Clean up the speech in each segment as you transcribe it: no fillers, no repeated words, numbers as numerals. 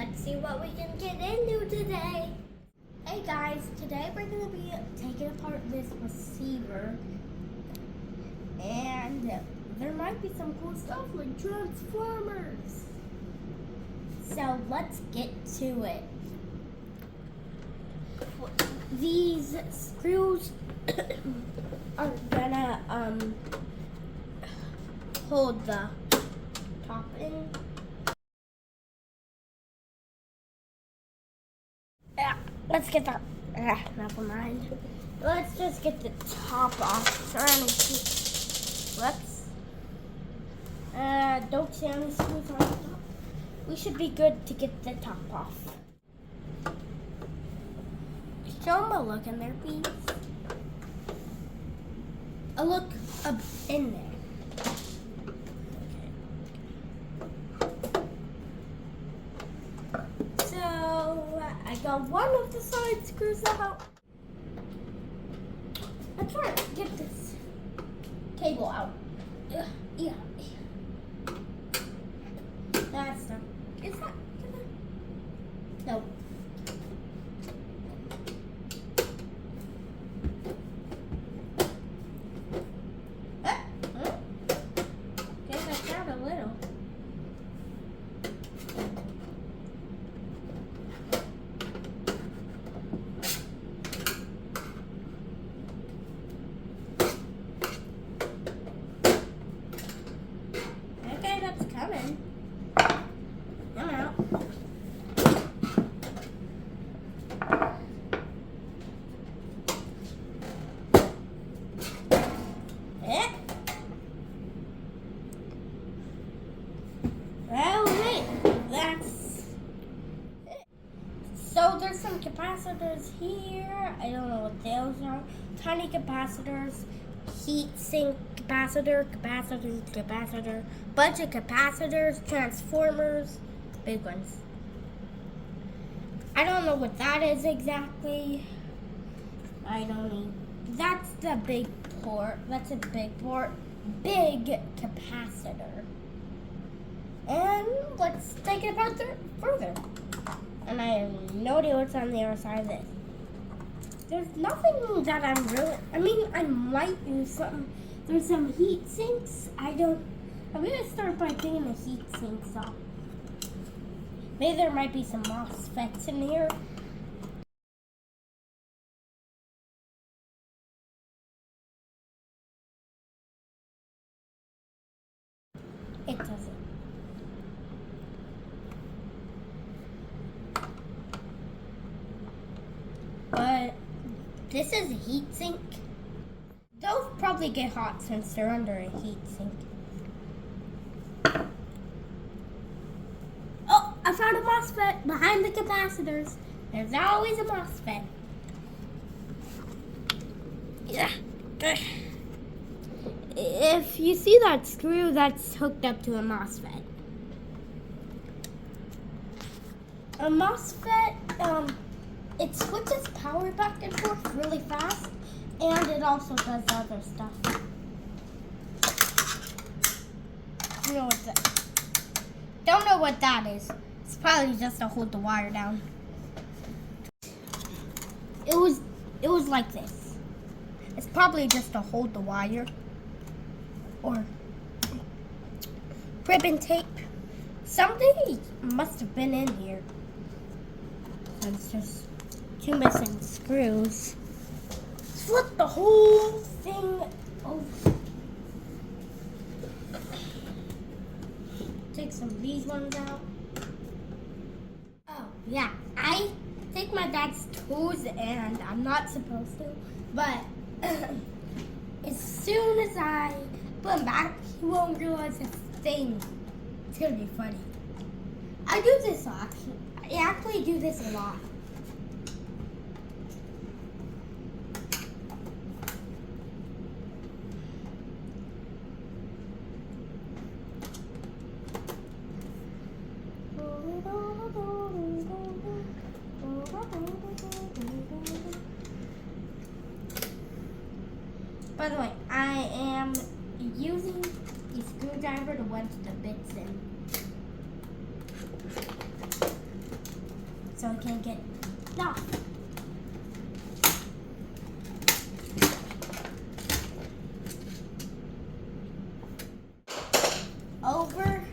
let's see what we can get into today. Hey guys, today we're going to be taking apart this receiver. And there might be some cool stuff like transformers. So let's get to it. These screws are gonna hold the top in. Let's get that. Never mind. Let's just get the top off. Whoops. Don't see any screws on the top. We should be good to get the top off. Show them a look in there, please. A look up in there. So I got one of the side screws out. Let's try to get this cable out. Yeah. That's not. Is that? No. Guess I found a little. Okay, that's coming. I'm out. Well, hey, that's it. So there's some capacitors here. I don't know what those are. Tiny capacitors, heat sink capacitor, bunch of capacitors, transformers, big ones. I don't know what that is exactly. I don't know. That's the big port. That's a big port. Big capacitor. And let's take it about further. And I have no idea what's on the other side of this. There's nothing that I'm really, I might use something. There's some heat sinks. I'm gonna start by taking the heat sinks off. Maybe there might be some MOSFETs in here. It doesn't. But this is a heat sink. Those probably get hot since they're under a heat sink. Oh, I found a MOSFET behind the capacitors. There's always a MOSFET. Yeah. If you see that screw, that's hooked up to a MOSFET. A MOSFET, it switches power back and forth really fast, and it also does other stuff. You know what that? Don't know what that is. It's probably just to hold the wire down. It was like this. It's probably just to hold the wire, or ribbon tape. Something must have been in here. It's just two missing screws. Flip the whole thing over. Take some of these ones out. Oh, yeah. I take my dad's tools, and I'm not supposed to, but as soon as I put them back, he won't realize a thing. It's going to be funny. I do this a lot. I actually do this a lot. By the way, I am using a screwdriver to wedge the bits in. so it can get off. Over.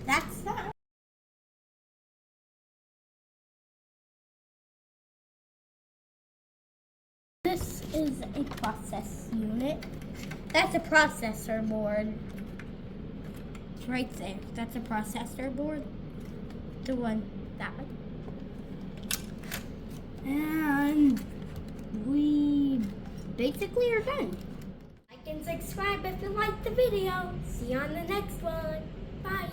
That's that. This is a process unit. That's a processor board. It's right there. That's a processor board. The one, that one. And we basically are done. Like and subscribe if you liked the video. See you on the next one. Bye.